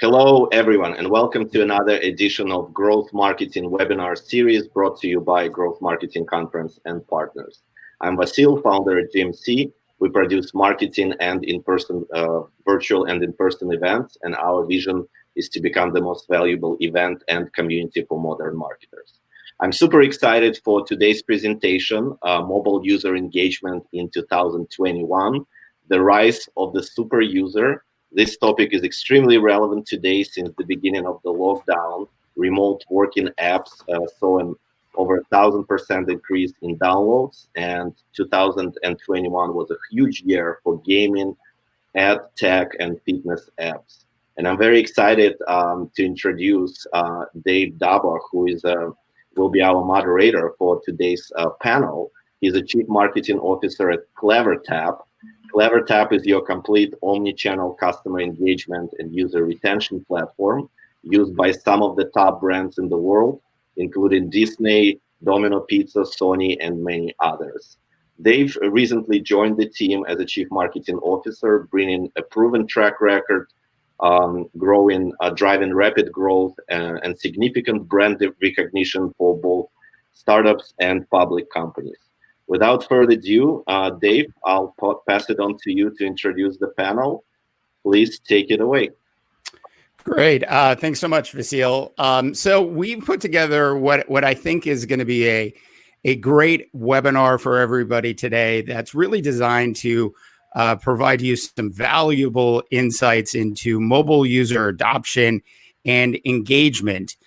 Hello, everyone, and welcome to another edition of Growth Marketing webinar series brought to you by Growth Marketing Conference and Partners. I'm Vasil, founder at GMC. We produce marketing and in-person, virtual and in-person events, and our vision is to become the most valuable event and community for modern marketers. I'm super excited for today's presentation, Mobile User Engagement in 2021, the rise of the super user. This topic is extremely relevant today since the beginning of the lockdown. Remote working apps saw an over 1,000% increase in downloads, and 2021 was a huge year for gaming, ad tech, and fitness apps. And I'm very excited to introduce Dave Daba, who will be our moderator for today's panel. He's a Chief Marketing Officer at CleverTap. CleverTap is your complete omni-channel customer engagement and user retention platform used by some of the top brands in the world, including Disney, Domino Pizza, Sony, and many others. Dave recently joined the team as a Chief Marketing Officer, bringing a proven track record, driving rapid growth and significant brand recognition for both startups and public companies. Without further ado, Dave, I'll pass it on to you to introduce the panel. Please take it away. Great. Thanks so much, Vasil. So we've put together what I think is going to be a great webinar for everybody today that's really designed to provide you some valuable insights into mobile user adoption and engagement.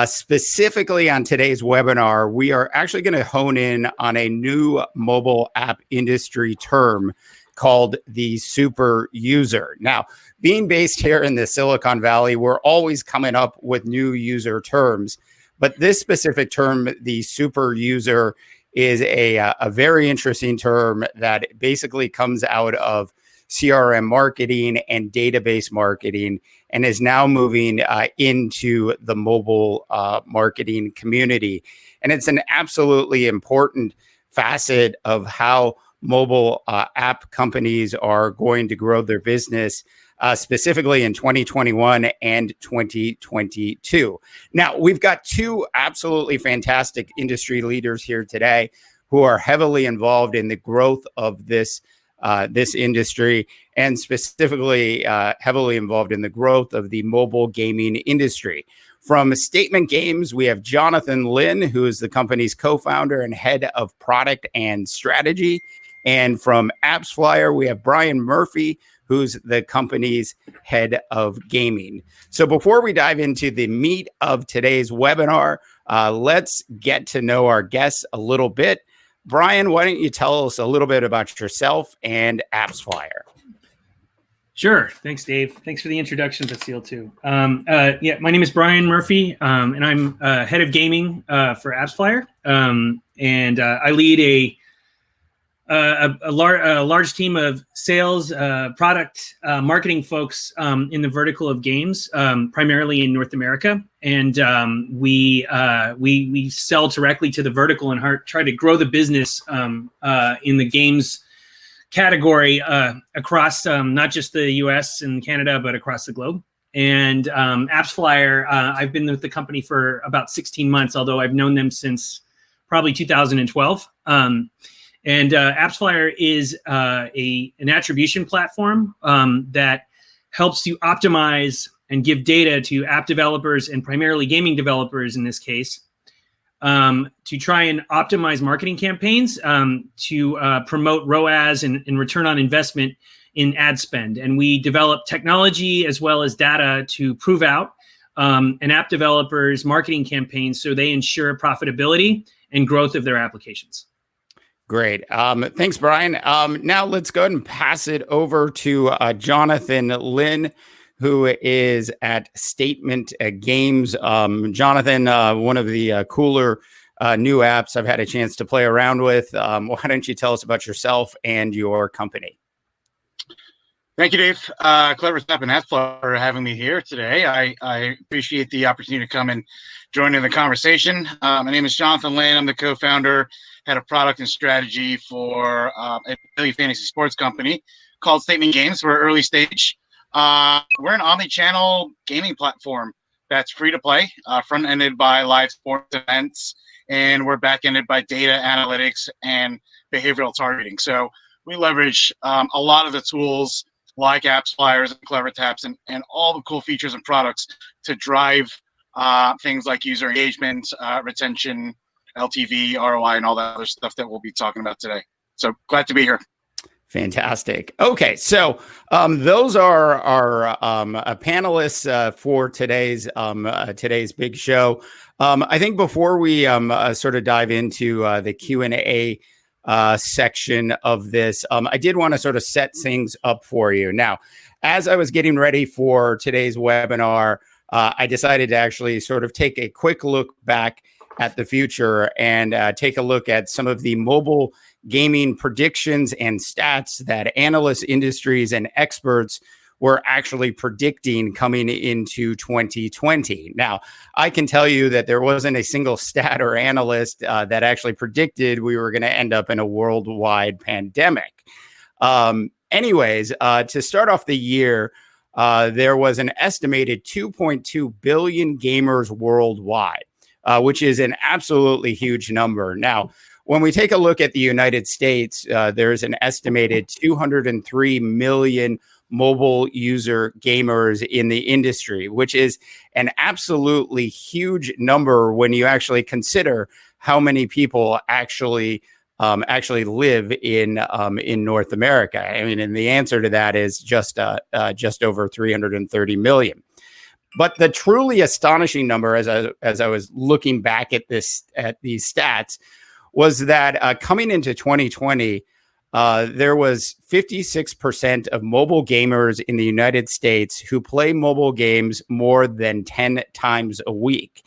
Specifically on today's webinar, we are actually going to hone in on a new mobile app industry term called the super user. Now, being based here in the Silicon Valley, we're always coming up with new user terms, but this specific term, the super user, is a very interesting term that basically comes out of CRM marketing and database marketing and is now moving into the mobile marketing community. And it's an absolutely important facet of how mobile app companies are going to grow their business, specifically in 2021 and 2022. Now, we've got two absolutely fantastic industry leaders here today who are heavily involved in the growth of this industry, and specifically heavily involved in the growth of the mobile gaming industry. From Statement Games, we have Jonathan Lynn, who is the company's co-founder and head of product and strategy. And from AppsFlyer, we have Brian Murphy, who's the company's head of gaming. So before we dive into the meat of today's webinar, let's get to know our guests a little bit. Brian, why don't you tell us a little bit about yourself and AppsFlyer? Sure. Thanks, Dave. Thanks for the introduction, Vasil, too. My name is Brian Murphy, and I'm head of gaming for AppsFlyer. And I lead a large team of sales, product, marketing folks in the vertical of games, primarily in North America. And we sell directly to the vertical and try to grow the business in the games category across not just the US and Canada, but across the globe. And AppsFlyer, I've been with the company for about 16 months, although I've known them since probably 2012. And AppsFlyer is an attribution platform that helps you optimize and give data to app developers and primarily gaming developers in this case to try and optimize marketing campaigns to promote ROAS and return on investment in ad spend. And we develop technology as well as data to prove out an app developer's marketing campaigns so they ensure profitability and growth of their applications. Great. Thanks, Brian. Now let's go ahead and pass it over to Jonathan Lynn, who is at Statement Games. Jonathan, one of the cooler new apps I've had a chance to play around with. Why don't you tell us about yourself and your company? Thank you, Dave. CleverTap and AppsFlyer for having me here today. I appreciate the opportunity to come and join in the conversation. My name is Jonathan Lynn. I'm the co-founder, head of product and strategy for a daily fantasy sports company called Statement Games. We're early stage. We're an omni-channel gaming platform that's free to play, front-ended by live sports events, and we're back-ended by data analytics and behavioral targeting. So we leverage a lot of the tools like apps, flyers, and CleverTaps, and all the cool features and products to drive things like user engagement, retention, LTV, ROI, and all that other stuff that we'll be talking about today. So glad to be here. Fantastic. Okay, so those are our panelists for today's big show. I think before we sort of dive into the Q&A section of this, I did want to sort of set things up for you. Now, as I was getting ready for today's webinar, I decided to actually sort of take a quick look back at the future and take a look at some of the mobile gaming predictions and stats that analysts, industries, and experts were actually predicting coming into 2020. Now, I can tell you that there wasn't a single stat or analyst that actually predicted we were going to end up in a worldwide pandemic. Anyways, to start off the year, there was an estimated 2.2 billion gamers worldwide, which is an absolutely huge number. Now, when we take a look at the United States, there's an estimated 203 million mobile user gamers in the industry, which is an absolutely huge number when you actually consider how many people actually live in North America. I mean, and the answer to that is just over 330 million. But the truly astonishing number, as I was looking back at these stats, was that coming into 2020, there was 56% of mobile gamers in the United States who play mobile games more than 10 times a week.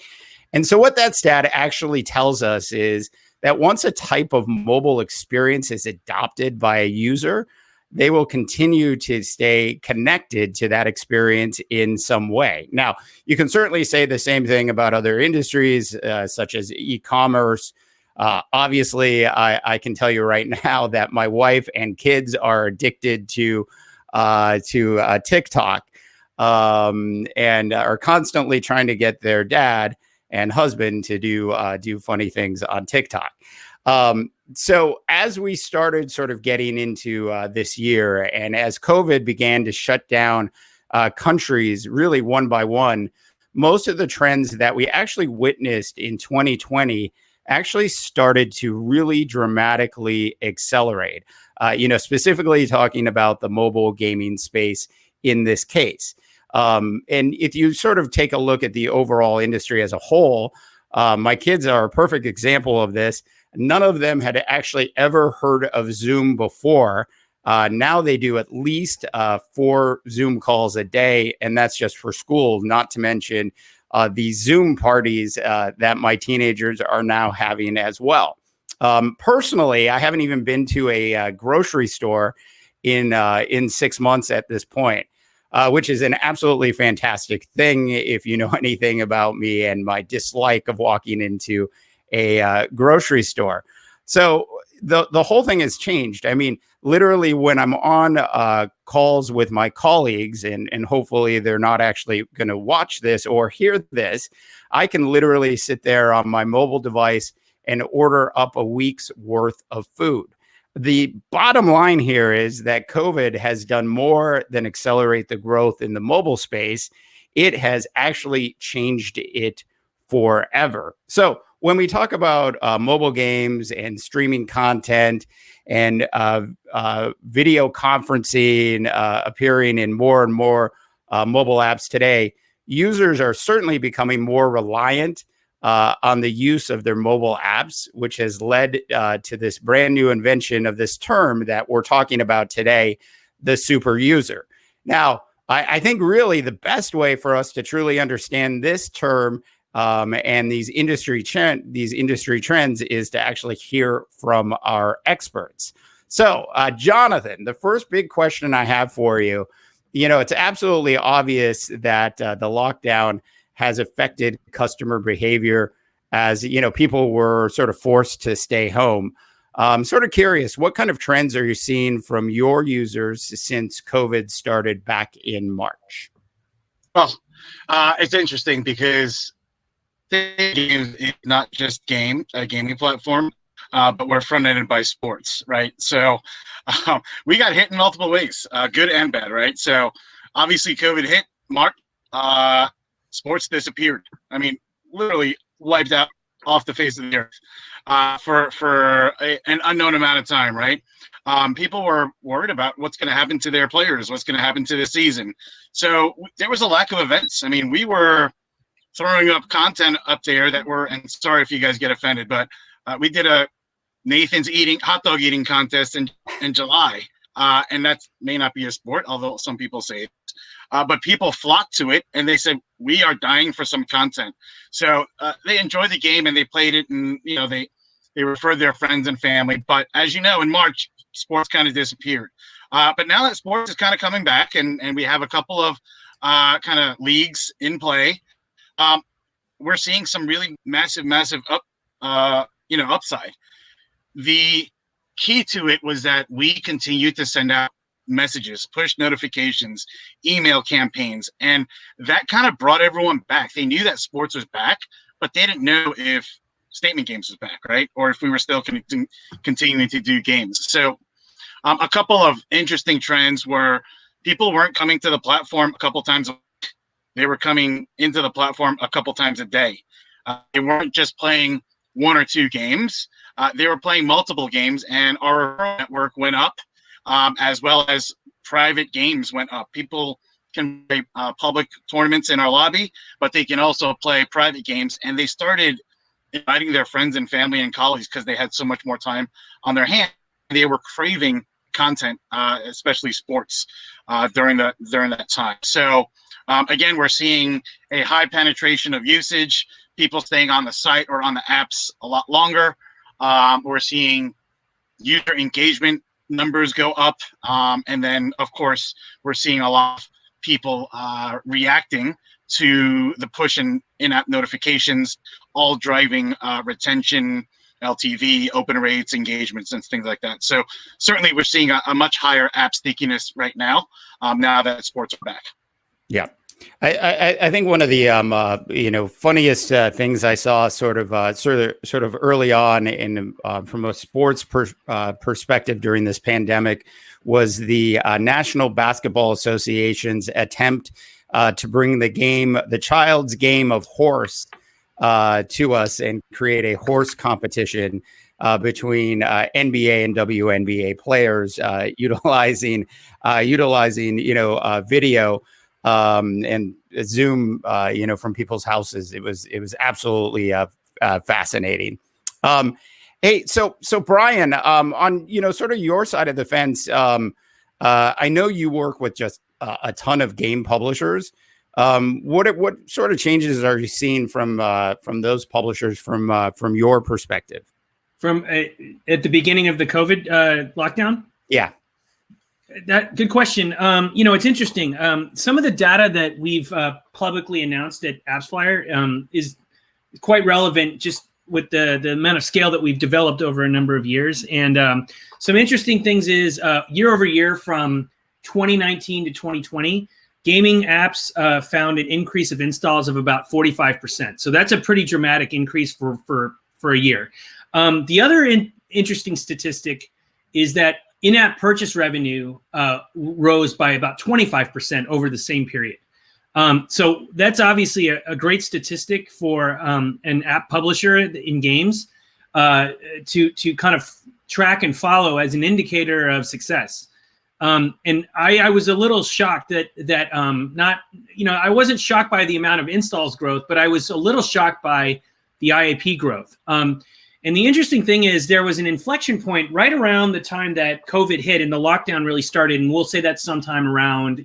And so what that stat actually tells us is that once a type of mobile experience is adopted by a user, they will continue to stay connected to that experience in some way. Now, you can certainly say the same thing about other industries, such as e-commerce. Obviously, I can tell you right now that my wife and kids are addicted to TikTok and are constantly trying to get their dad and husband to do funny things on TikTok. So as we started sort of getting into this year, and as COVID began to shut down countries really one by one, most of the trends that we actually witnessed in 2020 actually started to really dramatically accelerate, specifically talking about the mobile gaming space in this case. And if you sort of take a look at the overall industry as a whole, my kids are a perfect example of this. None of them had actually ever heard of Zoom before. Now they do at least 4 Zoom calls a day, and that's just for school, not to mention the Zoom parties that my teenagers are now having as well. Personally, I haven't even been to a grocery store in 6 months at this point, which is an absolutely fantastic thing if you know anything about me and my dislike of walking into a grocery store. So the whole thing has changed. I mean, literally when I'm on calls with my colleagues, and hopefully they're not actually going to watch this or hear this, I can literally sit there on my mobile device and order up a week's worth of food. The bottom line here is that COVID has done more than accelerate the growth in the mobile space. It has actually changed it forever. So when we talk about mobile games and streaming content and video conferencing appearing in more and more mobile apps today, users are certainly becoming more reliant on the use of their mobile apps, which has led to this brand new invention of this term that we're talking about today, the super user. Now, I think really the best way for us to truly understand this term and these industry trends is to actually hear from our experts. So, Jonathan, the first big question I have for you, it's absolutely obvious that the lockdown has affected customer behavior as, people were sort of forced to stay home. I'm sort of curious, what kind of trends are you seeing from your users since COVID started back in March? Well, it's interesting because games is not just a gaming platform, but we're front-ended by sports, right? So we got hit in multiple ways, good and bad, right? So obviously COVID hit March, sports disappeared. I mean, literally wiped out off the face of the earth for an unknown amount of time, right? People were worried about what's going to happen to their players, what's going to happen to the season. So there was a lack of events. I mean, we were throwing up content up there that were, and sorry if you guys get offended, but we did a Nathan's hot dog eating contest in July. And that may not be a sport, although some people say it. But people flocked to it and they said, we are dying for some content. So they enjoyed the game and they played it, and they referred their friends and family. But as you know, in March, sports kind of disappeared. But now that sports is kind of coming back, and we have a couple of kind of leagues in play, we're seeing some really massive upside. The key to it was that we continued to send out messages, push notifications, email campaigns, and that kind of brought everyone back. They knew that sports was back, but they didn't know if Statement Games was back, right? Or if we were still continuing to do games. So a couple of interesting trends were people weren't coming to the platform a couple times a week. They were coming into the platform a couple times a day. They weren't just playing one or two games. They were playing multiple games, and our referral network went up, as well as private games went up. People can play public tournaments in our lobby, but they can also play private games. And they started inviting their friends and family and colleagues because they had so much more time on their hands. They were craving content, especially sports, during that time. So again, we're seeing a high penetration of usage, people staying on the site or on the apps a lot longer. We're seeing user engagement numbers go up. And then, of course, we're seeing a lot of people reacting to the push and in-app notifications, all driving retention, LTV, open rates, engagements, and things like that. So certainly we're seeing a much higher app stickiness right now, now that sports are back. Yeah. I think one of the funniest things I saw sort of early on in from a sports perspective during this pandemic was the National Basketball Association's attempt to bring the child's game of horse to us and create a horse competition between NBA and WNBA players, utilizing video. And Zoom, from people's houses. It was absolutely fascinating. Hey, so Brian, on sort of your side of the fence, I know you work with just a ton of game publishers. What sort of changes are you seeing from those publishers from your perspective? From at the beginning of the COVID lockdown? Yeah. Good question. It's interesting. Some of the data that we've publicly announced at AppsFlyer is quite relevant just with the amount of scale that we've developed over a number of years. And some interesting things is year over year from 2019 to 2020, gaming apps found an increase of installs of about 45%. So that's a pretty dramatic increase for a year. The other interesting statistic is that in-app purchase revenue rose by about 25% over the same period. So that's obviously a great statistic for an app publisher in games to kind of track and follow as an indicator of success. And I was a little shocked that I wasn't shocked by the amount of installs growth, but I was a little shocked by the IAP growth. And the interesting thing is there was an inflection point right around the time that COVID hit and the lockdown really started. And we'll say that's sometime around,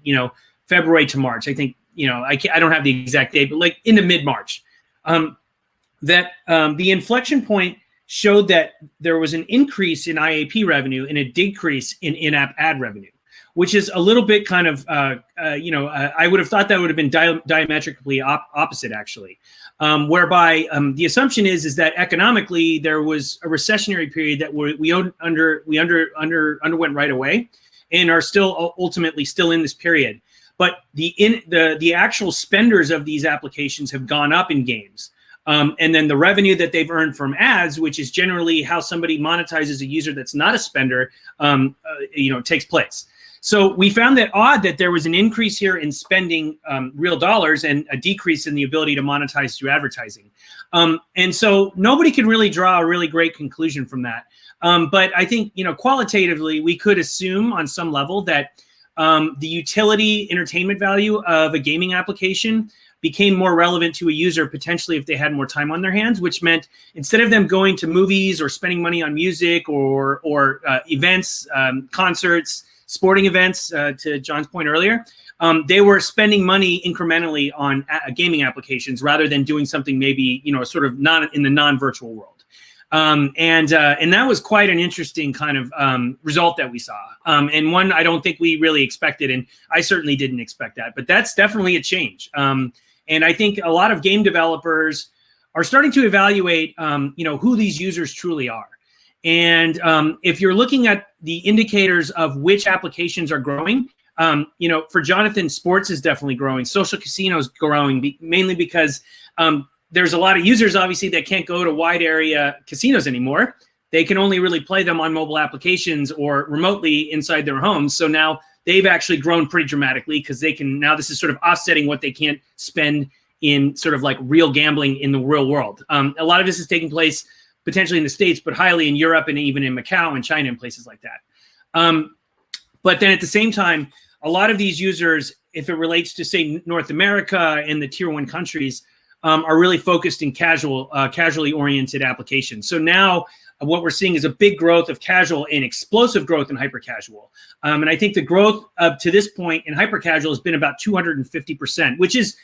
February to March. I think, I don't have the exact date, but like in the mid-March, the inflection point showed that there was an increase in IAP revenue and a decrease in in-app ad revenue. which is a little bit kind of, I would have thought that would have been diametrically opposite, actually. Whereby the assumption is that economically there was a recessionary period that we underwent right away, and are still ultimately still in this period. But the actual spenders of these applications have gone up in games. And then the revenue that they've earned from ads, which is generally how somebody monetizes a user that's not a spender, takes place. So we found that odd that there was an increase here in spending real dollars and a decrease in the ability to monetize through advertising. And so nobody can really draw a really great conclusion from that. But I think, qualitatively, we could assume on some level that the utility entertainment value of a gaming application became more relevant to a user potentially if they had more time on their hands, which meant instead of them going to movies or spending money on music or events, concerts, sporting events, to John's point earlier, they were spending money incrementally on gaming applications rather than doing something maybe, sort of not in the non-virtual world. And that was quite an interesting kind of result that we saw. And one I don't think we really expected, and I certainly didn't expect that, but that's definitely a change. And I think a lot of game developers are starting to evaluate, who these users truly are. And if you're looking at the indicators of which applications are growing, for Jonathan, sports is definitely growing. Social casino is growing mainly because there's a lot of users, obviously, that can't go to wide area casinos anymore. They can only really play them on mobile applications or remotely inside their homes. So now they've actually grown pretty dramatically because they can, now this is sort of offsetting what they can't spend in sort of like real gambling in the real world. A lot of this is taking place potentially in the States, but highly in Europe and even in Macau and China and places like that. But then at the same time, a lot of these users, if it relates to, say, North America and the tier 1 countries, are really focused in casually oriented applications. So now what we're seeing is a big growth of casual and explosive growth in hyper casual. And I think the growth up to this point in hyper casual has been about 250%, which is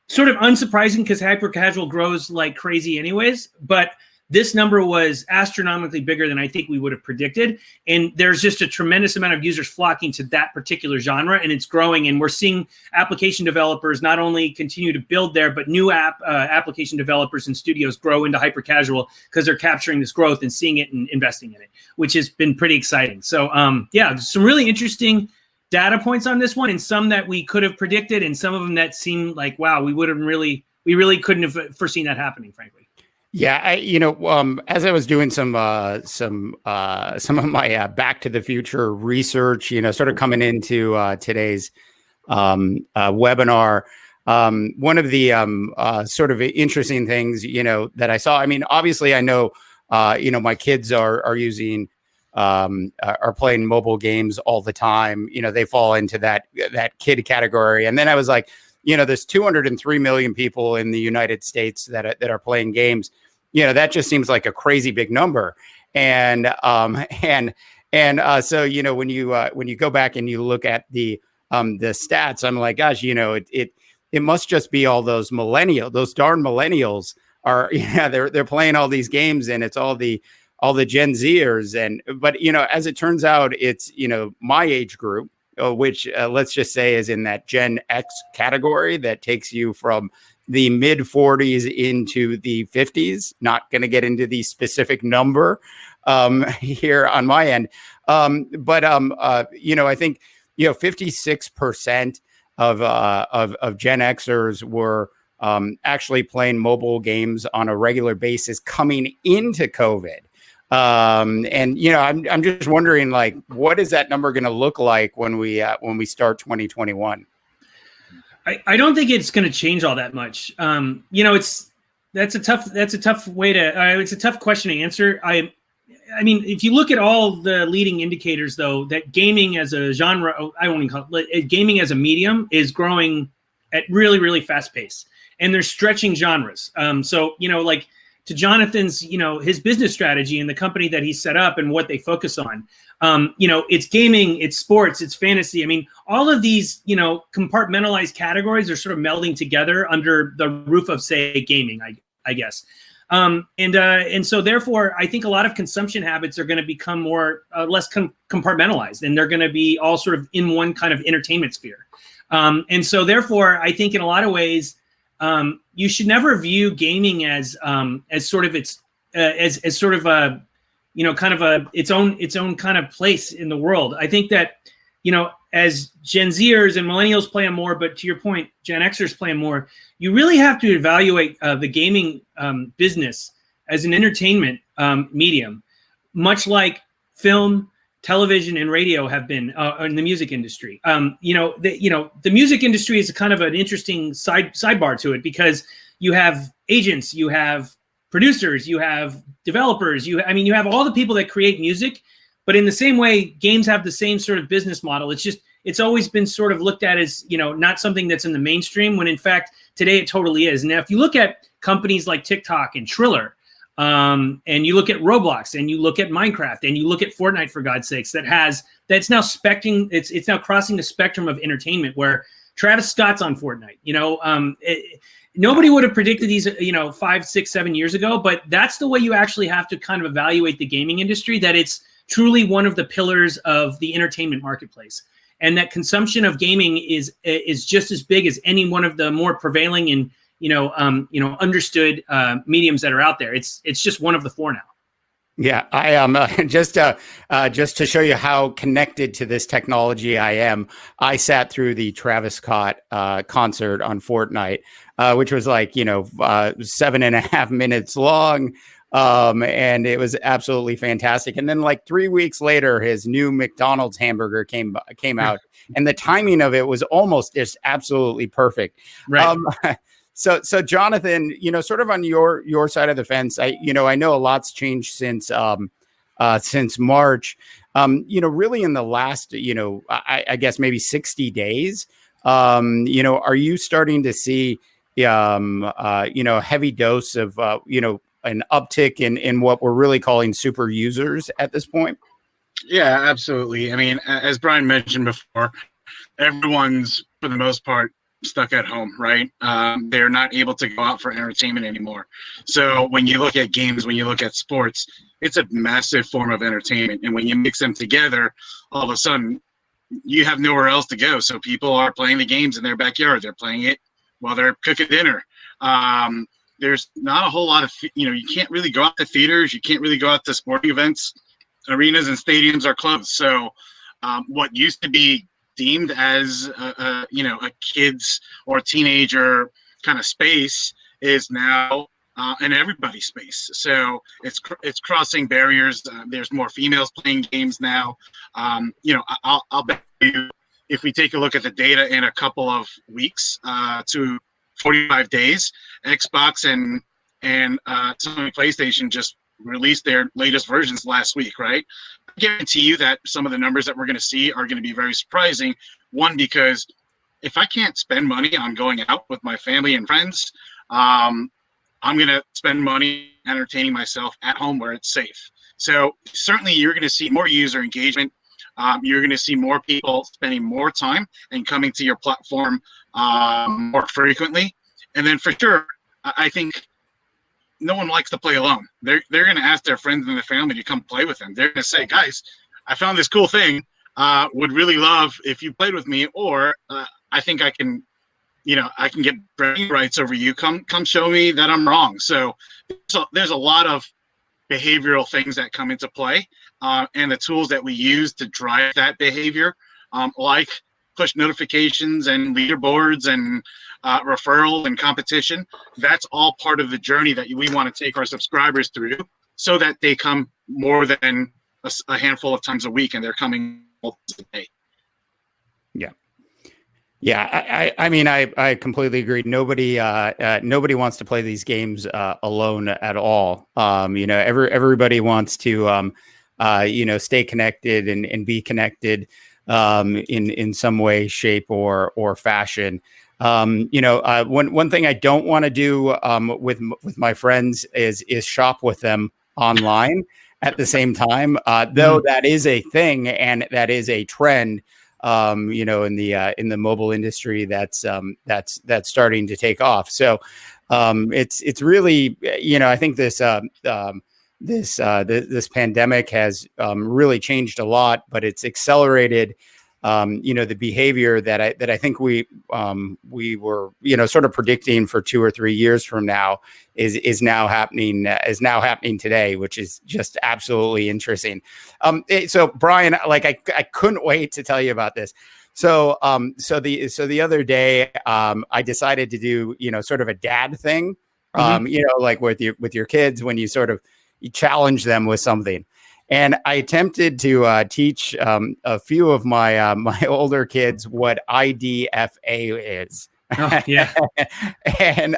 sort of unsurprising because hyper casual grows like crazy anyways. But this number was astronomically bigger than I think we would have predicted. And there's just a tremendous amount of users flocking to that particular genre, and it's growing. And we're seeing application developers not only continue to build there, but new application developers and studios grow into hyper casual because they're capturing this growth and seeing it and investing in it, which has been pretty exciting. So some really interesting data points on this one, and some that we could have predicted, and some of them that seem like, wow, we really couldn't have foreseen that happening, frankly. Yeah, as I was doing some of my Back to the Future research, sort of coming into today's webinar, one of the sort of interesting things, that I saw. I mean, obviously, I know, my kids are using, are playing mobile games all the time. They fall into that kid category, and then I was like, there's 203 million people in the United States that are playing games. That just seems like a crazy big number. So when you go back and you look at the stats, I'm like, gosh, it must just be all those darn millennials are, they're playing all these games, and it's all the Gen Zers. But as it turns out, it's, my age group, which let's just say is in that Gen X category that takes you from the mid 40s into the 50s. Not going to get into the specific number here on my end. But I think, 56% of Gen Xers were actually playing mobile games on a regular basis coming into COVID. I'm just wondering, like, what is that number going to look like when we start 2021? I don't think it's going to change all that much. That's a tough way to. It's a tough question to answer. I mean, if you look at all the leading indicators, though, that gaming as a genre, I won't even call it, gaming as a medium is growing at really, really fast pace, and they're stretching genres. Like to Jonathan's, his business strategy and the company that he set up and what they focus on. It's gaming, it's sports, it's fantasy. I mean, all of these, compartmentalized categories are sort of melding together under the roof of, say, gaming, I guess. And so therefore, I think a lot of consumption habits are going to become more less compartmentalized, and they're going to be all sort of in one kind of entertainment sphere. And so therefore, I think in a lot of ways, you should never view gaming as sort of as sort of a, kind of its own kind of place in the world. I think that, as Gen Zers and millennials play them more, but to your point, Gen Xers play them more, you really have to evaluate the gaming business as an entertainment medium, much like film, television, and radio have been in the music industry. The music industry is kind of an interesting sidebar to it, because you have agents, you have producers, you have developers, you have all the people that create music. But in the same way, games have the same sort of business model. It's always been sort of looked at as, not something that's in the mainstream, when in fact, today it totally is. Now, if you look at companies like TikTok and Triller, and you look at Roblox, and you look at Minecraft, and you look at Fortnite, for God's sakes, that's now it's now crossing the spectrum of entertainment, where Travis Scott's on Fortnite. Nobody would have predicted these, 5, 6, 7 years ago, but that's the way you actually have to kind of evaluate the gaming industry, that it's truly one of the pillars of the entertainment marketplace, and that consumption of gaming is just as big as any one of the more prevailing and understood mediums that are out there. It's just one of the four now. Yeah, I am just to show you how connected to this technology I am. I sat through the Travis Scott concert on Fortnite, which was 7.5 minutes long. And it was absolutely fantastic. And then 3 weeks later, his new McDonald's hamburger came out, and the timing of it was almost just absolutely perfect. Right. So Jonathan, sort of on your side of the fence, I know a lot's changed since March. Really in the last, I guess maybe 60 days, are you starting to see, a heavy dose of, an uptick in what we're really calling super users at this point? Yeah, absolutely. I mean, as Brian mentioned before, everyone's, for the most part, stuck at home, right? They're not able to go out for entertainment anymore. So when you look at games, when you look at sports, it's a massive form of entertainment. And when you mix them together, all of a sudden, you have nowhere else to go. So people are playing the games in their backyard. They're playing it while they're cooking dinner. There's not a whole lot of, you can't really go out to theaters. You can't really go out to sporting events. Arenas and stadiums are closed. So what used to be deemed as a kid's or teenager kind of space is now an everybody space. So it's crossing barriers. There's more females playing games now. I'll bet you, if we take a look at the data in a couple of weeks to 45 days, Xbox and Sony PlayStation just released their latest versions last week, right? I guarantee you that some of the numbers that we're going to see are going to be very surprising. One, because if I can't spend money on going out with my family and friends, I'm going to spend money entertaining myself at home where it's safe. So certainly you're going to see more user engagement. You're going to see more people spending more time and coming to your platform more frequently. And then for sure, I think no one likes to play alone. They're going to ask their friends and their family to come play with them. They're going to say, guys, I found this cool thing. Would really love if you played with me, or I think I can, I can get bragging rights over you. Come show me that I'm wrong. So there's a lot of behavioral things that come into play, and the tools that we use to drive that behavior, like push notifications and leaderboards and referral and competition. That's all part of the journey that we want to take our subscribers through, so that they come more than a handful of times a week, and they're coming multiple a day. Yeah, I mean, I completely agree. Nobody wants to play these games alone at all. Everybody wants to stay connected and be connected in some way, shape, or fashion. One thing I don't want to do with my friends is shop with them online at the same time, though that is a thing and that is a trend. in the mobile industry that's starting to take off. So it's really, I think this pandemic has really changed a lot, but it's accelerated the behavior that I think we were sort of predicting for 2 or 3 years from now is now happening today, which is just absolutely interesting. So Brian, like I couldn't wait to tell you about this. So the other day I decided to do sort of a dad thing, like with your kids when you challenge them with something. And I attempted to teach a few of my my older kids what IDFA is. Oh, yeah. and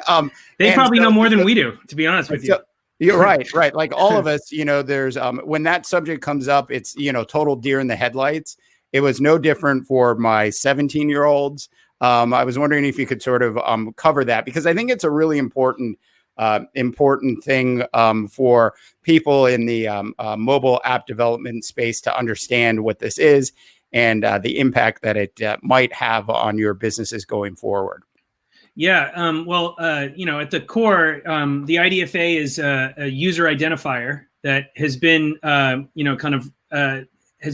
they probably know more than we do, to be honest with you. You're right. Like all of us, there's when that subject comes up, it's total deer in the headlights. It was no different for my 17-year-olds. I was wondering if you could sort of cover that, because I think it's a really important thing for people in the mobile app development space to understand what this is and the impact that it might have on your businesses going forward. Yeah. At the core, the IDFA is a user identifier that has been, has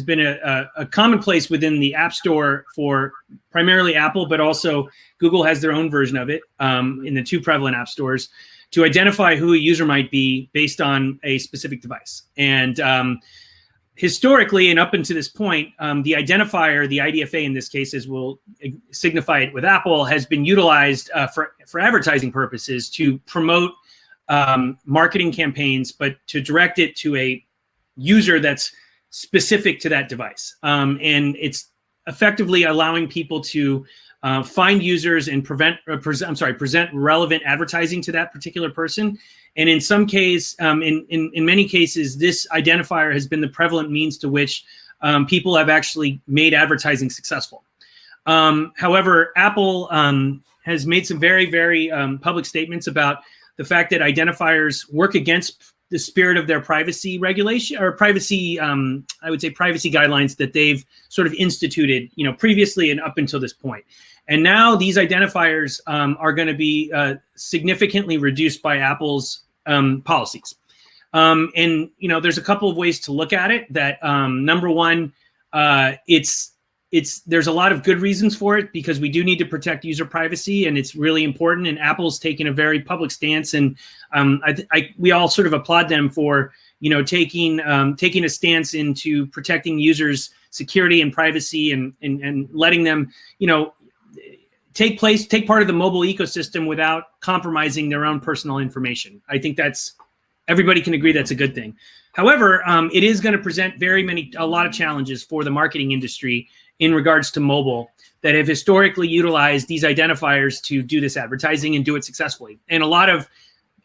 been a commonplace within the App Store for primarily Apple, but also Google has their own version of it in the 2 prevalent app stores, to identify who a user might be based on a specific device. And historically, and up until this point, the identifier, the IDFA in this case, as we'll signify it with Apple, has been utilized for advertising purposes to promote marketing campaigns, but to direct it to a user that's specific to that device. And it's effectively allowing people to find users and present relevant advertising to that particular person. And in some case, in many cases, this identifier has been the prevalent means to which people have actually made advertising successful. However, Apple has made some very, very public statements about the fact that identifiers work against the spirit of their privacy regulation, or privacy, I would say privacy guidelines that they've sort of instituted, previously and up until this point. And now these identifiers are going to be significantly reduced by Apple's policies. And there's a couple of ways to look at it. That number one, there's a lot of good reasons for it, because we do need to protect user privacy, and it's really important. And Apple's taken a very public stance, and we all sort of applaud them for taking a stance into protecting users' security and privacy, and letting them take part of the mobile ecosystem without compromising their own personal information. I think everybody can agree that's a good thing. However, it is going to present a lot of challenges for the marketing industry in regards to mobile that have historically utilized these identifiers to do this advertising and do it successfully. And a lot of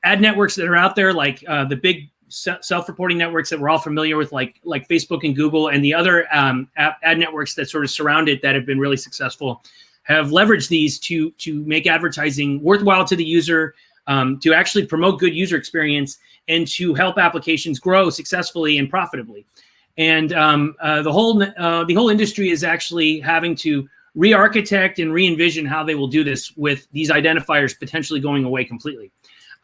ad networks that are out there, like the big self-reporting networks that we're all familiar with, like Facebook and Google, and the other ad networks that sort of surround it that have been really successful, have leveraged these to make advertising worthwhile to the user, to actually promote good user experience, and to help applications grow successfully and profitably. And the whole industry is actually having to re-architect and re-envision how they will do this with these identifiers potentially going away completely.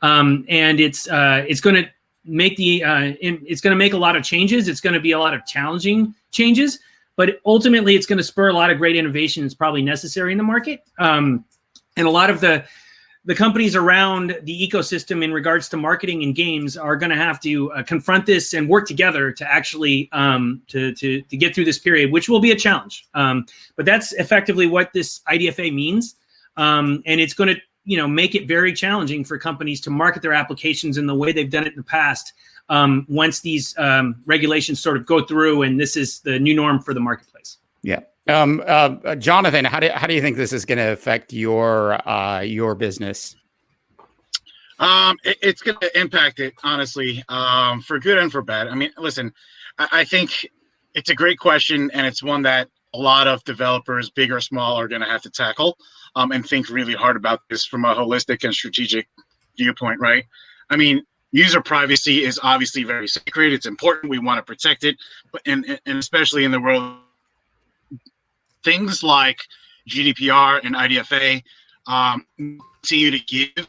And it's going to make a lot of changes. It's going to be a lot of challenging changes, but ultimately it's going to spur a lot of great innovation that's probably necessary in the market. And a lot of the companies around the ecosystem in regards to marketing and games are going to have to confront this and work together to actually to get through this period, which will be a challenge. But that's effectively what this IDFA means. And it's going to make it very challenging for companies to market their applications in the way they've done it in the past, once these regulations sort of go through and this is the new norm for the marketplace. Yeah. Jonathan, how do you think this is going to affect your business? It's going to impact it, honestly, for good and for bad. I mean, listen, I think it's a great question, and it's one that a lot of developers, big or small, are going to have to tackle and think really hard about this from a holistic and strategic viewpoint, right? I mean, user privacy is obviously very sacred. It's important. We want to protect it, but and especially in the world things like GDPR and IDFA continue to give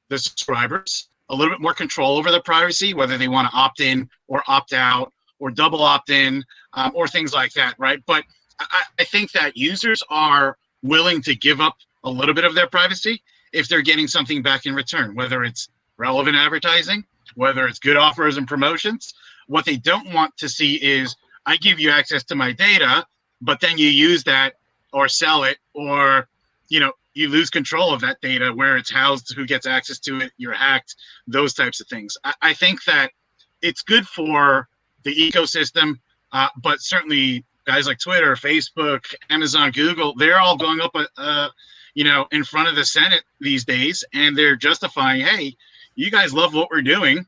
the subscribers a little bit more control over their privacy, whether they want to opt in or opt out or double opt in or things like that, right? But I think that users are willing to give up a little bit of their privacy if they're getting something back in return, whether it's relevant advertising, whether it's good offers and promotions. What they don't want to see is, I give you access to my data, but then you use that or sell it, or you lose control of that data, where it's housed, who gets access to it, you're hacked, those types of things. I think that it's good for the ecosystem, but certainly guys like Twitter, Facebook, Amazon, Google, they're all going up, in front of the Senate these days, and they're justifying, hey, you guys love what we're doing.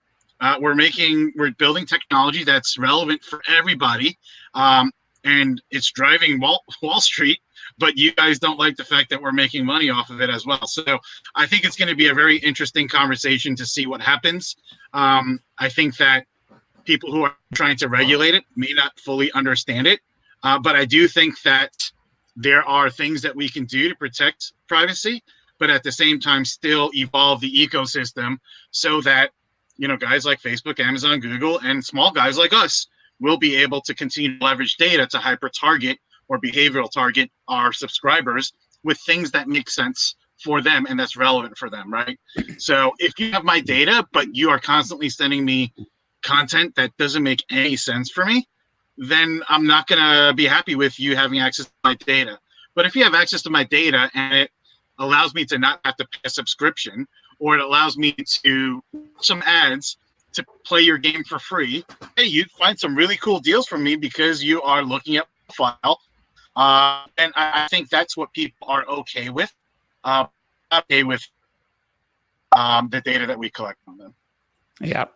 We're building technology that's relevant for everybody, and it's driving Wall Street, but you guys don't like the fact that we're making money off of it as well. So I think it's going to be a very interesting conversation to see what happens. I think that people who are trying to regulate it may not fully understand it, but I do think that there are things that we can do to protect privacy, but at the same time still evolve the ecosystem so that guys like Facebook, Amazon, Google, and small guys like us will be able to continue to leverage data to hyper target or behavioral target our subscribers with things that make sense for them and that's relevant for them, right? So if you have my data, but you are constantly sending me content that doesn't make any sense for me, then I'm not going to be happy with you having access to my data. But if you have access to my data and it allows me to not have to pay a subscription, or it allows me to some ads to play your game for free, hey, you find some really cool deals from me because you are looking at my file. And I think that's what people are okay with. Okay with the data that we collect on them. Yeah,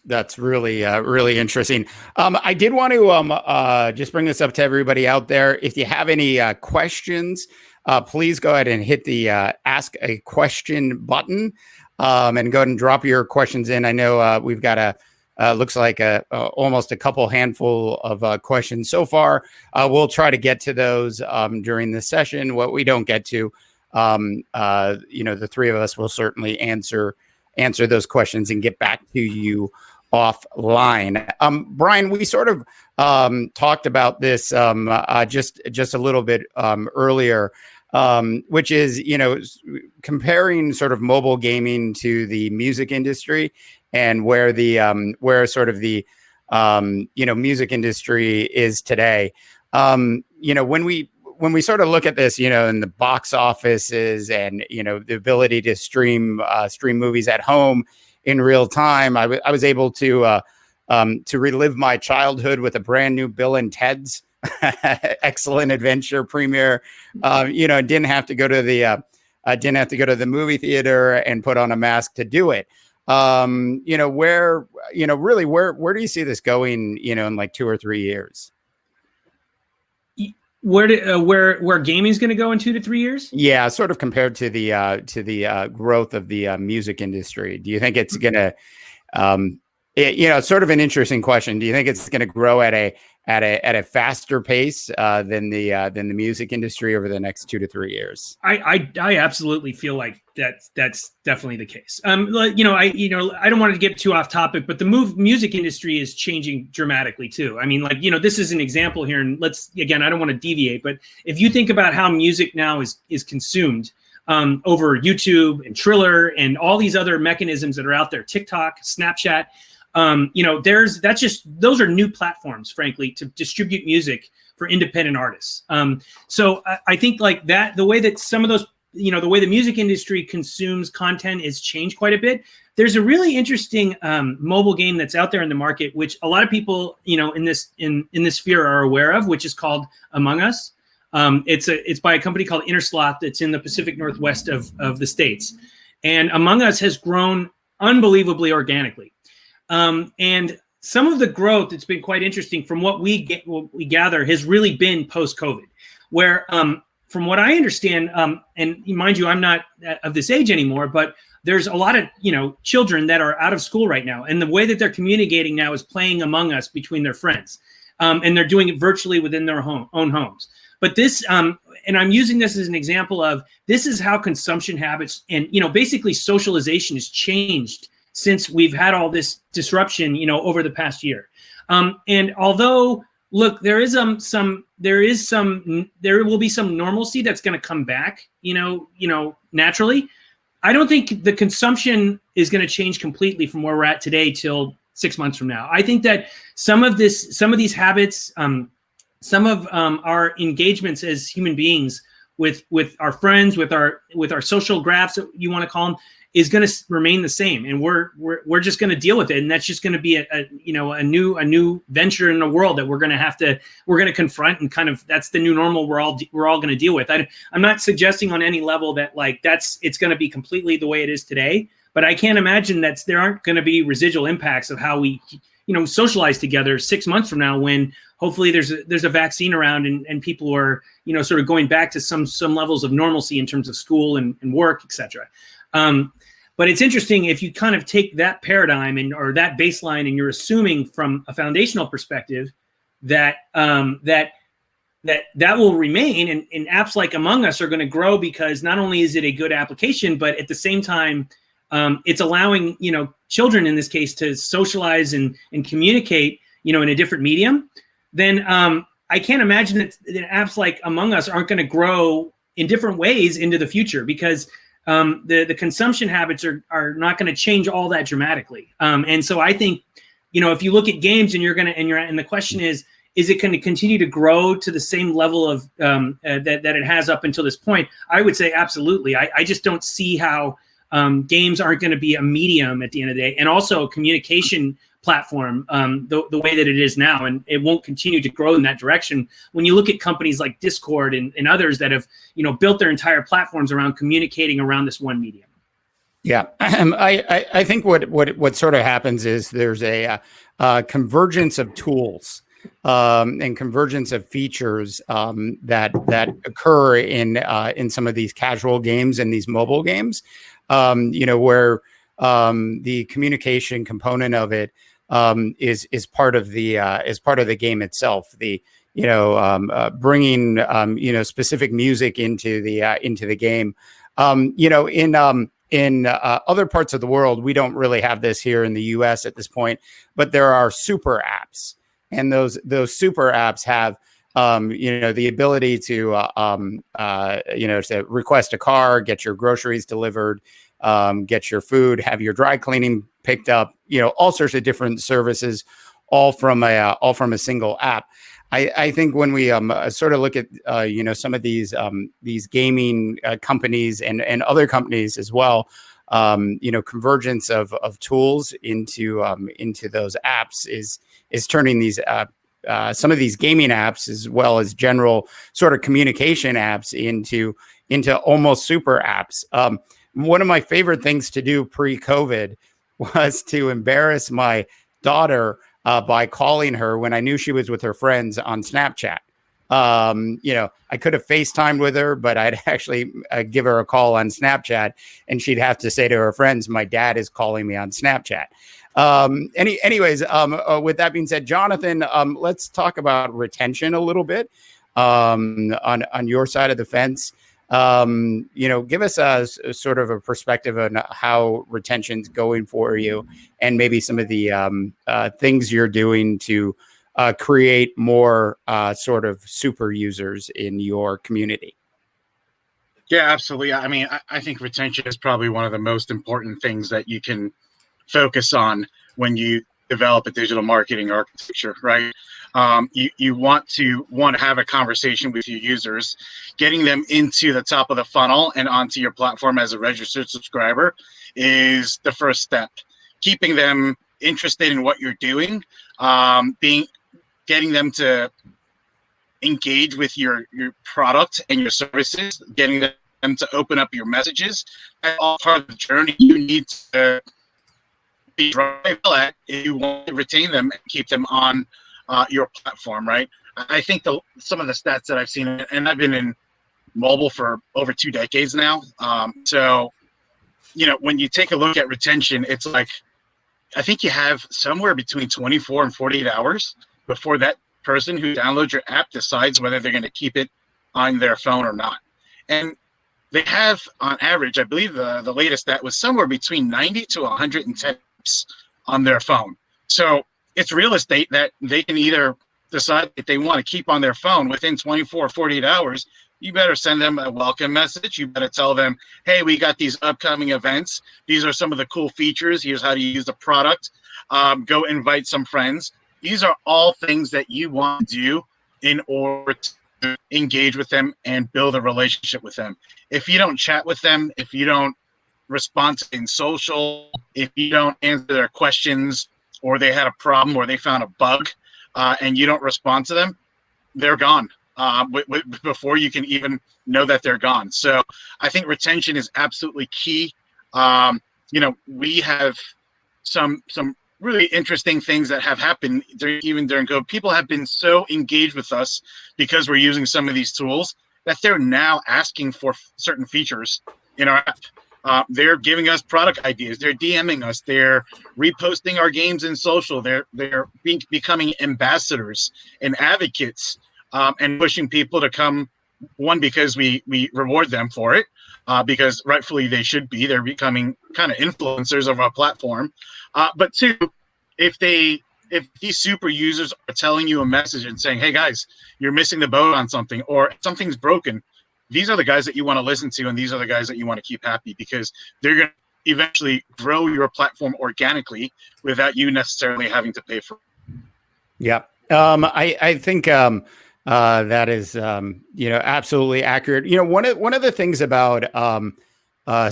that's really really interesting. I did want to just bring this up to everybody out there. If you have any questions, please go ahead and hit the ask a question button and go ahead and drop your questions in. I know we've got looks like almost a couple handful of questions so far. We'll try to get to those during the session. What we don't get to, the three of us will certainly answer those questions and get back to you offline. Brian, we sort of talked about this just a little bit earlier, which is, comparing sort of mobile gaming to the music industry, and where the music industry is today. When we sort of look at this, in the box offices and, the ability to stream movies at home in real time, I was able to relive my childhood with a brand new Bill and Ted's Excellent Adventure premiere. Didn't have to go to the movie theater and put on a mask to do it. Where do you see this going, in like 2 or 3 years? Where gaming is going to go in 2 to 3 years? Yeah, sort of compared to the growth of the music industry. Do you think it's going to, it's sort of an interesting question. Do you think it's going to grow at a faster pace than the music industry over the next 2 to 3 years? I absolutely feel like that's definitely the case. I don't want to get too off topic, but the music industry is changing dramatically too. I mean, this is an example here, and I don't want to deviate, but if you think about how music now is consumed over YouTube and Triller and all these other mechanisms that are out there, TikTok, Snapchat, those are new platforms, frankly, to distribute music for independent artists. So I think like that, the way that some of those, the way the music industry consumes content is changed quite a bit. There's a really interesting mobile game that's out there in the market, which a lot of people, in this sphere are aware of, which is called Among Us. It's by a company called Intersloth that's in the Pacific Northwest of the States. And Among Us has grown unbelievably organically. And some of the growth that's been quite interesting from what we gather has really been post-COVID, where from what I understand, and mind you, I'm not of this age anymore, but there's a lot of children that are out of school right now, and the way that they're communicating now is playing Among Us between their friends. and they're doing it virtually within their own homes. But this, and I'm using this as an example of this is how consumption habits and, basically socialization has changed since we've had all this disruption, over the past year. And although, look, there will be some normalcy that's going to come back, naturally. I don't think the consumption is going to change completely from where we're at today till 6 months from now. I think that some of these habits, some of our engagements as human beings with our friends, with our social graphs, you want to call them, is going to remain the same, and we're just going to deal with it, and that's just going to be a new venture in the world that we're going to confront, and kind of that's the new normal we're all going to deal with. I'm not suggesting on any level that it's going to be completely the way it is today, but I can't imagine that there aren't going to be residual impacts of how we socialize together 6 months from now, when hopefully there's a vaccine around and people are sort of going back to some levels of normalcy in terms of school and work, etc. But it's interesting if you kind of take that paradigm or that baseline, and you're assuming from a foundational perspective that that will remain, and apps like Among Us are going to grow, because not only is it a good application, but at the same time, it's allowing children in this case to socialize and communicate in a different medium. Then I can't imagine that apps like Among Us aren't going to grow in different ways into the future, because the consumption habits are not going to change all that dramatically. And so I think, if you look at games and the question is it going to continue to grow to the same level of that it has up until this point? I would say absolutely. I just don't see how games aren't going to be a medium at the end of the day, and also a communication platform the way that it is now, and it won't continue to grow in that direction. When you look at companies like Discord and others that have built their entire platforms around communicating around this one medium. Yeah, I think what sort of happens is there's a convergence of tools and convergence of features that occur in some of these casual games and these mobile games, where the communication component of it is part of the game itself. The bringing specific music into the game. In other parts of the world, we don't really have this here in the U.S. at this point, but there are super apps, and those super apps have the ability to to request a car, get your groceries delivered, get your food, have your dry cleaning picked up, all sorts of different services, all from a single app. I think when we sort of look at some of these gaming companies and other companies as well, convergence of tools into those apps is turning these some of these gaming apps, as well as general sort of communication apps, into almost super apps. One of my favorite things to do pre-COVID was to embarrass my daughter by calling her when I knew she was with her friends on Snapchat. I could have FaceTimed with her, but I'd actually give her a call on Snapchat, and she'd have to say to her friends, "My dad is calling me on Snapchat." Anyways, with that being said, Jonathan, let's talk about retention a little bit on your side of the fence. Give us a sort of a perspective on how retention's going for you, and maybe some of the things you're doing to create more sort of super users in your community. Yeah, absolutely. I mean, I think retention is probably one of the most important things that you can focus on when you develop a digital marketing architecture, right? You want to have a conversation with your users, getting them into the top of the funnel and onto your platform as a registered subscriber is the first step. Keeping them interested in what you're doing, getting them to engage with your product and your services, getting them to open up your messages. That's all part of the journey. You need to be right at if you want to retain them and keep them on your platform, right? I think some of the stats that I've seen, and I've been in mobile for over 2 decades now. So, when you take a look at retention, it's like, I think you have somewhere between 24 and 48 hours before that person who downloads your app decides whether they're going to keep it on their phone or not. And they have, on average, I believe the latest stat was somewhere between 90 to 110 apps on their phone. So it's real estate that they can either decide if they want to keep on their phone within 24 or 48 hours. You better send them a welcome message. You better tell them, hey, we got these upcoming events. These are some of the cool features. Here's how to use the product. Go invite some friends. These are all things that you want to do in order to engage with them and build a relationship with them. If you don't chat with them, if you don't respond in social, if you don't answer their questions, or they had a problem or they found a bug, and you don't respond to them, they're gone. Before you can even know that they're gone. So I think retention is absolutely key. We have some really interesting things that have happened during COVID. People have been so engaged with us because we're using some of these tools that they're now asking for certain features in our app. They're giving us product ideas. They're DMing us. They're reposting our games in social. They're becoming ambassadors and advocates. And pushing people to come, one, because we reward them for it, because rightfully they should be. They're becoming kind of influencers of our platform. But two, if these super users are telling you a message and saying, hey guys, you're missing the boat on something, or something's broken, these are the guys that you want to listen to, and these are the guys that you want to keep happy, because they're going to eventually grow your platform organically without you necessarily having to pay for it. Yeah. I think that is, absolutely accurate. One of the things about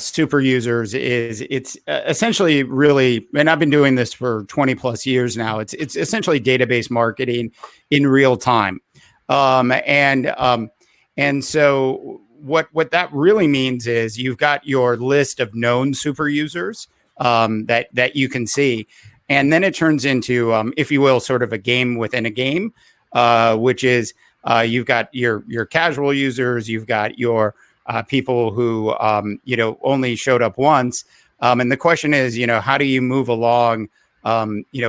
super users is it's essentially really, and I've been doing this for 20 plus years now. It's essentially database marketing in real time, and so what that really means is you've got your list of known super users that you can see, and then it turns into, if you will, sort of a game within a game. Which is you've got your casual users, you've got your people who only showed up once, and the question is, how do you move along,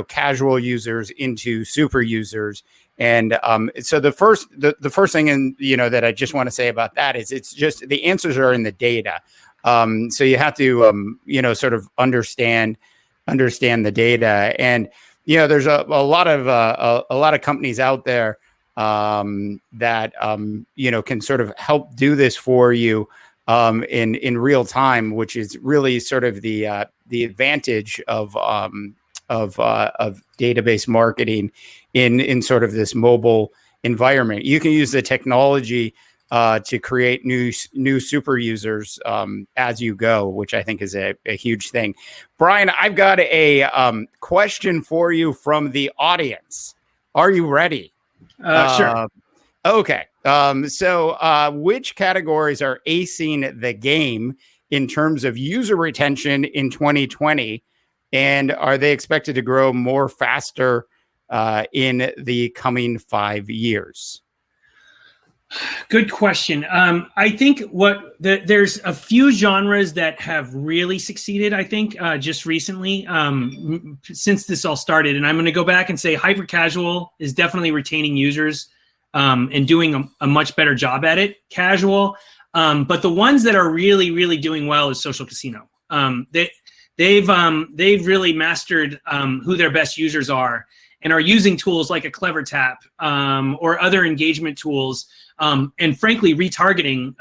casual users into super users? And so the first thing, that I just want to say about that is it's just the answers are in the data. So you have to sort of understand the data, and there's a lot of companies out there that can sort of help do this for you in real time, which is really sort of the advantage of database marketing in sort of this mobile environment. You can use the technology to create new super users as you go, which I think is a huge thing. Brian, I've got a question for you from the audience. Are you ready? Sure. Okay. So which categories are acing the game in terms of user retention in 2020? And are they expected to grow more faster in the coming 5 years? Good question. I think there's a few genres that have really succeeded, I think, just recently, since this all started. And I'm going to go back and say hyper casual is definitely retaining users and doing a much better job at it. Casual. But the ones that are really, really doing well is social casino. They've really mastered who their best users are and are using tools like a CleverTap or other engagement tools, and frankly, retargeting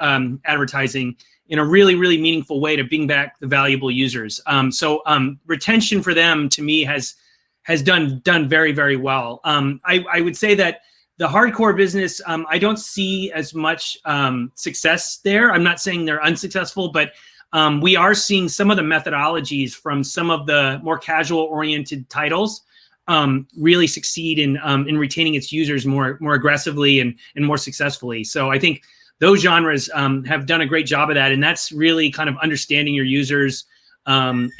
advertising in a really, really meaningful way to bring back the valuable users. So retention for them, to me, has done very, very well. I would say that the hardcore business, I don't see as much success there. I'm not saying they're unsuccessful, but we are seeing some of the methodologies from some of the more casual-oriented titles really succeed in retaining its users more aggressively and more successfully. So I think those genres have done a great job of that, and that's really kind of understanding your users and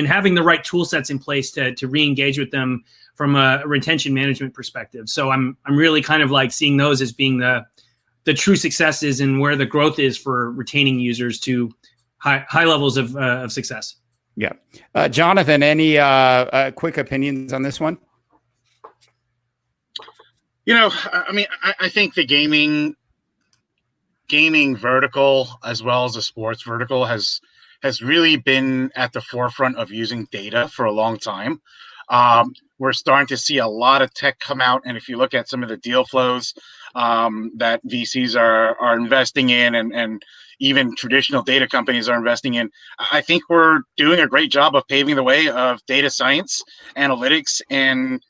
having the right tool sets in place to re-engage with them from a retention management perspective. So I'm really kind of like seeing those as being the true successes and where the growth is for retaining users to high levels of success. Yeah. Jonathan, any quick opinions on this one? I mean, I think the gaming vertical as well as the sports vertical has really been at the forefront of using data for a long time. We're starting to see a lot of tech come out, and if you look at some of the deal flows that VCs are investing in, and even traditional data companies are investing in, I think we're doing a great job of paving the way of data science, analytics, and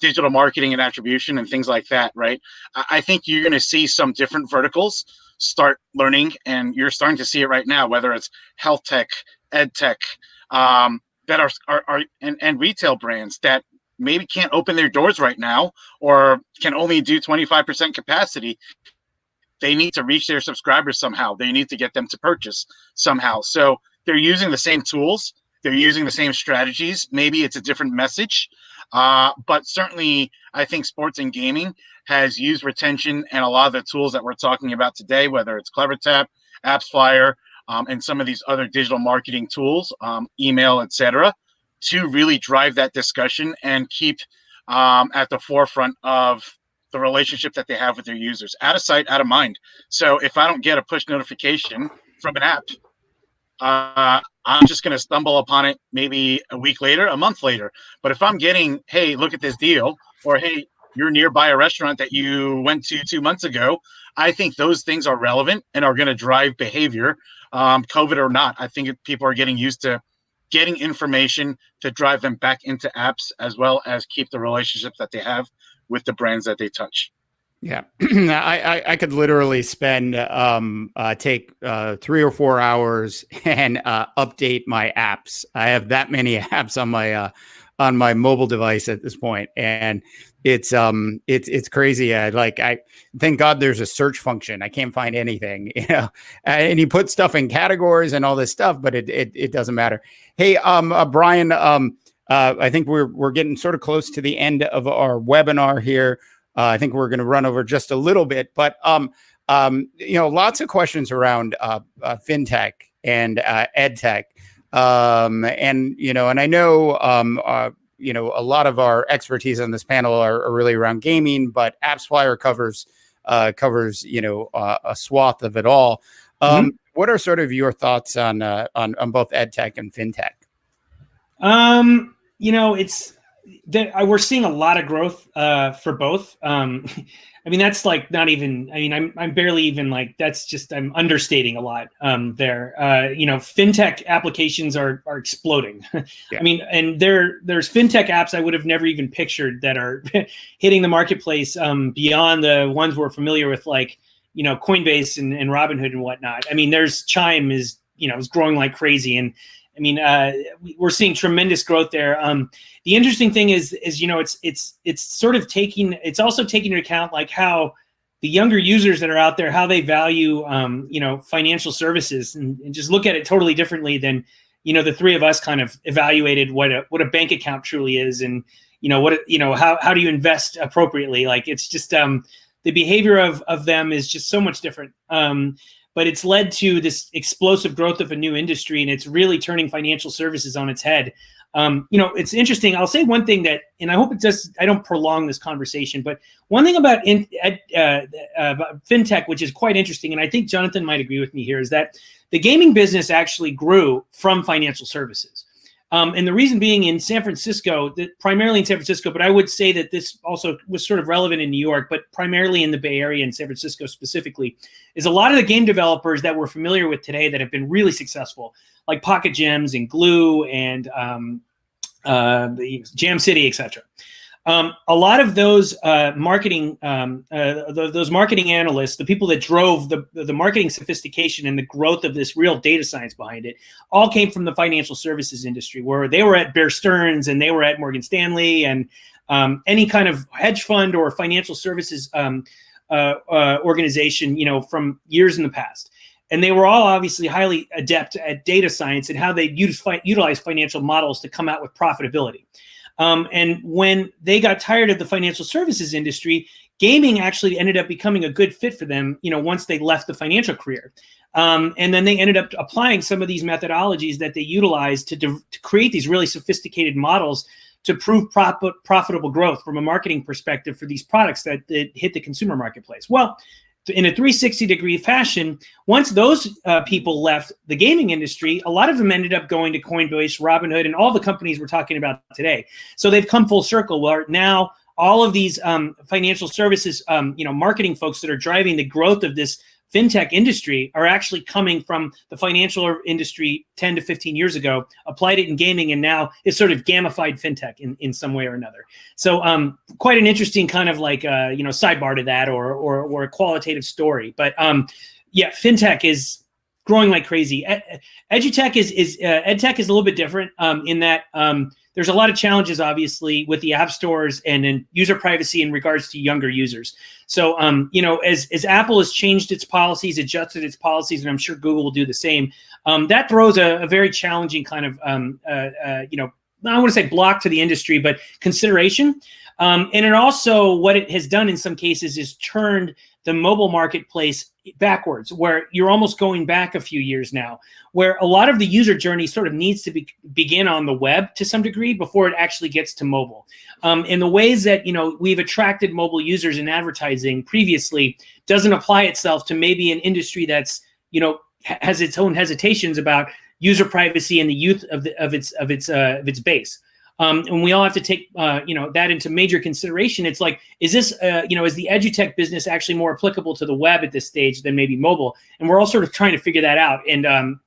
digital marketing and attribution and things like that, right? I think you're going to see some different verticals start learning, and you're starting to see it right now, whether it's health tech, ed tech, that are and retail brands that maybe can't open their doors right now or can only do 25% capacity. They need to reach their subscribers somehow. They need to get them to purchase somehow. So they're using the same tools. They're using the same strategies. Maybe it's a different message. But certainly, I think sports and gaming has used retention and a lot of the tools that we're talking about today, whether it's CleverTap, AppsFlyer, and some of these other digital marketing tools, email, etc., to really drive that discussion and keep at the forefront of the relationship that they have with their users. Out of sight, out of mind. So if I don't get a push notification from an app, I'm just going to stumble upon it maybe a week later, a month later. But if I'm getting, hey, look at this deal, or hey, you're nearby a restaurant that you went to 2 months ago, I think those things are relevant and are going to drive behavior, COVID or not. I think people are getting used to getting information to drive them back into apps, as well as keep the relationships that they have with the brands that they touch. Yeah, I could literally spend take 3 or 4 hours and update my apps. I have that many apps on my mobile device at this point, and it's crazy. I thank God there's a search function. I can't find anything, and you put stuff in categories and all this stuff, but it doesn't matter. Hey, Brian, I think we're getting sort of close to the end of our webinar here. I think we're going to run over just a little bit, but lots of questions around fintech and ed tech, and I know a lot of our expertise on this panel are really around gaming, but AppsFlyer covers a swath of it all. What are sort of your thoughts on both ed tech and fintech? It's that we're seeing a lot of growth for both. I mean, that's like not even, I mean, I'm barely even like, that's just, I'm understating a lot there. Fintech applications are exploding. Yeah. I mean, and there's fintech apps I would have never even pictured that are hitting the marketplace beyond the ones we're familiar with, like, Coinbase and Robinhood and whatnot. I mean, there's Chime is growing like crazy. And I mean, we're seeing tremendous growth there. The interesting thing is it's sort of it's also taking into account like how the younger users that are out there, how they value financial services, and just look at it totally differently than the three of us kind of evaluated what a bank account truly is, and how do you invest appropriately? Like, it's just the behavior of them is just so much different. But it's led to this explosive growth of a new industry, and it's really turning financial services on its head. It's interesting. I'll say one thing and I hope I don't prolong this conversation, but one thing about fintech, which is quite interesting, and I think Jonathan might agree with me here, is that the gaming business actually grew from financial services. And the reason being in San Francisco, primarily in San Francisco, but I would say that this also was sort of relevant in New York, but primarily in the Bay Area and San Francisco specifically, is a lot of the game developers that we're familiar with today that have been really successful, like Pocket Gems and Glue and Jam City, etc. A lot of those marketing analysts, the people that drove the marketing sophistication and the growth of this real data science behind it, all came from the financial services industry, where they were at Bear Stearns and they were at Morgan Stanley and any kind of hedge fund or financial services organization, from years in the past. And they were all obviously highly adept at data science and how they utilize financial models to come out with profitability. And when they got tired of the financial services industry, gaming actually ended up becoming a good fit for them, once they left the financial career. And then they ended up applying some of these methodologies that they utilized to create these really sophisticated models to prove profitable growth from a marketing perspective for these products that hit the consumer marketplace? Well, in a 360-degree fashion, once those people left the gaming industry, a lot of them ended up going to Coinbase, Robinhood, and all the companies we're talking about today. So they've come full circle, where now all of these financial services, marketing folks that are driving the growth of this fintech industry are actually coming from the financial industry 10 to 15 years ago, applied it in gaming, and now it's sort of gamified fintech in some way or another. So quite an interesting kind of like, sidebar to that, or a qualitative story. But fintech is growing like crazy. Edutech edtech is a little bit different in that there's a lot of challenges, obviously, with the app stores and in user privacy in regards to younger users. So, as Apple has changed its policies, adjusted its policies, and I'm sure Google will do the same, that throws a very challenging kind of, I want to say block to the industry, but consideration. And it also, what it has done in some cases is turned the mobile marketplace backwards, where you're almost going back a few years now, where a lot of the user journey sort of needs to begin on the web to some degree before it actually gets to mobile. In the ways that, we've attracted mobile users in advertising previously doesn't apply itself to maybe an industry that's, has its own hesitations about user privacy and the youth of its base. And we all have to take, that into major consideration. It's like, is this, is the edutech business actually more applicable to the web at this stage than maybe mobile? And we're all sort of trying to figure that out. And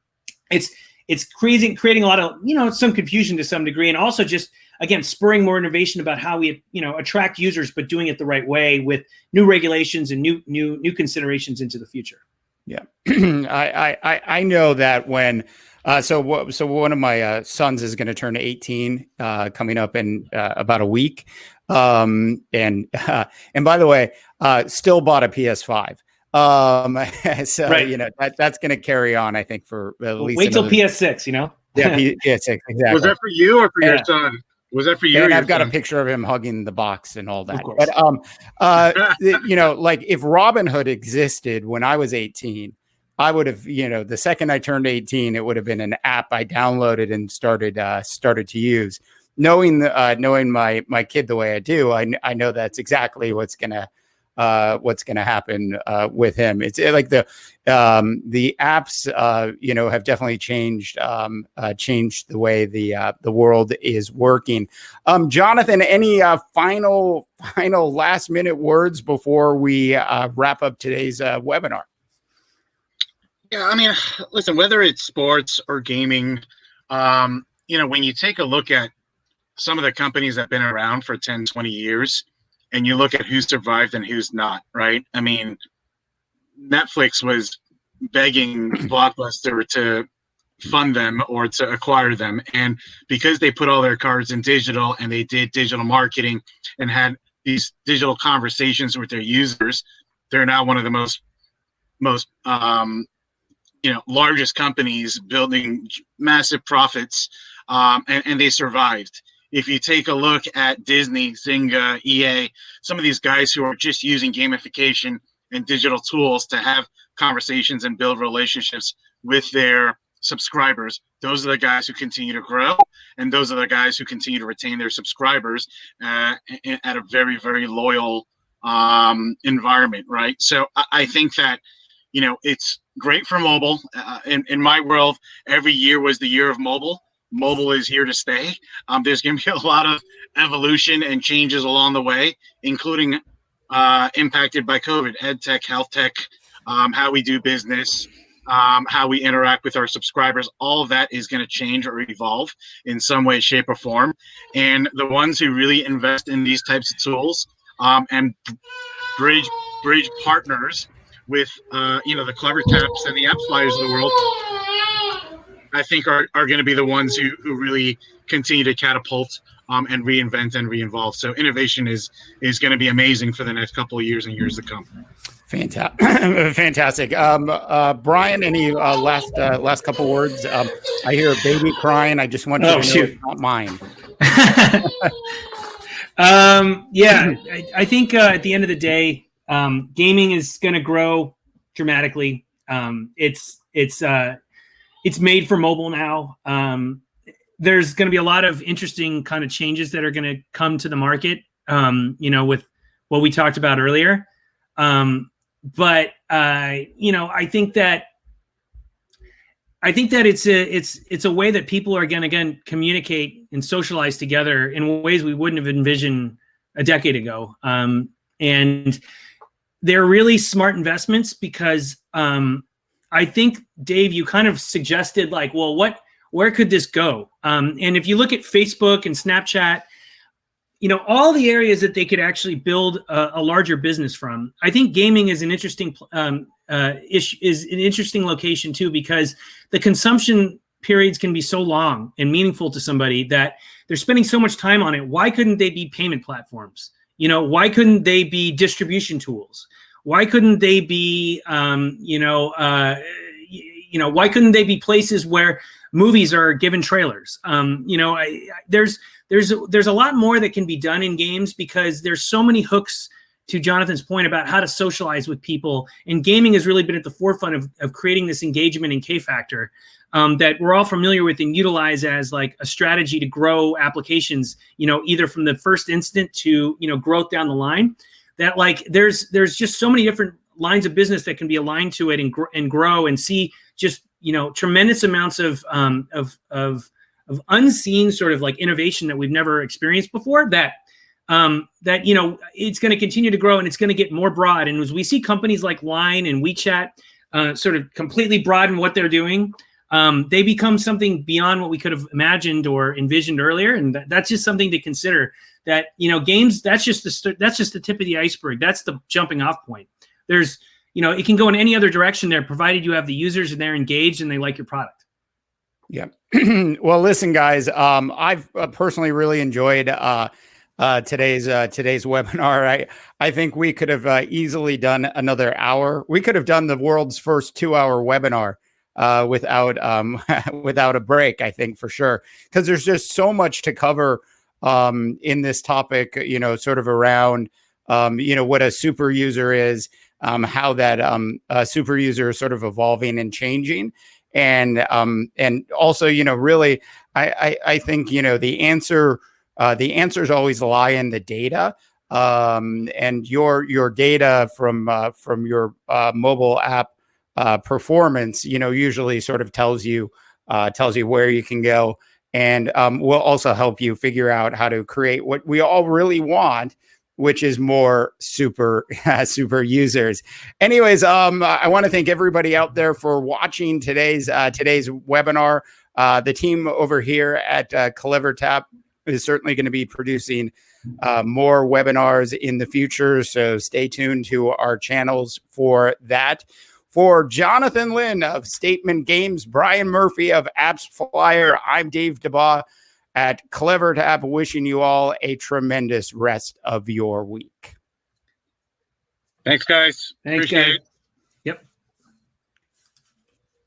it's creating a lot of, some confusion to some degree, and also just, again, spurring more innovation about how we, attract users, but doing it the right way with new regulations and new considerations into the future. Yeah, I know that when. So one of my sons is going to turn 18 coming up in about a week, and by the way, still bought a PS5. So right. That's going to carry on, I think, for at least wait till PS6. Yeah, PS6 exactly. Was that for you or for your son? Was that for you? And or I've got son? a picture of him hugging the box and all that. But like if Robinhood existed when I was 18. I would have, the second I turned 18, it would have been an app I downloaded and started to use. Knowing my kid the way I do, I know that's exactly what's gonna happen with him. It's like the apps, have definitely changed the way the world is working. Jonathan, any final last minute words before we wrap up today's webinar? Yeah, I mean, listen, whether it's sports or gaming, when you take a look at some of the companies that have been around for 10, 20 years, and you look at who's survived and who's not, right? I mean, Netflix was begging Blockbuster to fund them or to acquire them. And because they put all their cards in digital and they did digital marketing and had these digital conversations with their users, they're now one of the most largest companies building massive profits, and they survived. If you take a look at Disney, Zynga, EA, some of these guys who are just using gamification and digital tools to have conversations and build relationships with their subscribers, those are the guys who continue to grow, and those are the guys who continue to retain their subscribers at a very, very loyal environment, right? So I think that it's great for mobile. In my world, every year was the year of mobile. Mobile is here to stay. There's going to be a lot of evolution and changes along the way, including impacted by COVID, ed tech, health tech, how we do business, how we interact with our subscribers. All of that is going to change or evolve in some way, shape, or form. And the ones who really invest in these types of tools and bridge partners with the CleverTaps and the AppsFlyers of the world, I think are going to be the ones who really continue to catapult and reinvent and re-involve. So innovation is going to be amazing for the next couple of years and years to come. Fantastic. Brian, any last couple words? I hear a baby crying. I just want you to know it's not mine. I think at the end of the day, gaming is going to grow dramatically. It's made for mobile now. there's going to be a lot of interesting kind of changes that are going to come to the market, with what we talked about earlier. But I think that it's a way that people are going to, again, communicate and socialize together in ways we wouldn't have envisioned a decade ago. And they're really smart investments because I think, Dave, you kind of suggested like, well, where could this go? And if you look at Facebook and Snapchat, all the areas that they could actually build a larger business from. I think gaming is an interesting interesting location too, because the consumption periods can be so long and meaningful to somebody that they're spending so much time on it. Why couldn't they be payment platforms? Why couldn't they be distribution tools? Why couldn't they be, why couldn't they be places where movies are given trailers? There's a lot more that can be done in games because there's so many hooks, to Jonathan's point about how to socialize with people. And gaming has really been at the forefront of creating this engagement and K factor that we're all familiar with and utilize as like a strategy to grow applications, either from the first instant to, growth down the line. That like there's just so many different lines of business that can be aligned to it and grow and see just, tremendous amounts of unseen sort of like innovation that we've never experienced before, that it's going to continue to grow and it's going to get more broad. And as we see companies like Line and WeChat sort of completely broaden what they're doing, they become something beyond what we could have imagined or envisioned earlier. And that's just something to consider, that, games, that's just the tip of the iceberg. That's the jumping off point. There's, it can go in any other direction there, provided you have the users and they're engaged and they like your product. Yeah. Well, listen, guys, I've personally really enjoyed today's webinar. I think we could have easily done another hour. We could have done the world's first 2-hour webinar without a break, I think, for sure, because there's just so much to cover in this topic, sort of around what a super user is, how that super user is sort of evolving and changing. And also, really, I think, the answers always lie in the data, and your data from your mobile app performance, usually sort of tells you where you can go, and will also help you figure out how to create what we all really want, which is more super users. Anyways, I want to thank everybody out there for watching today's webinar. The team over here at CleverTap is certainly going to be producing more webinars in the future, so stay tuned to our channels for that. For Jonathan Lynn of Statement Games, Brian Murphy of AppsFlyer, I'm Dave DeBaugh at CleverTap, wishing you all a tremendous rest of your week. Thanks, guys. Thanks, Appreciate guys. it.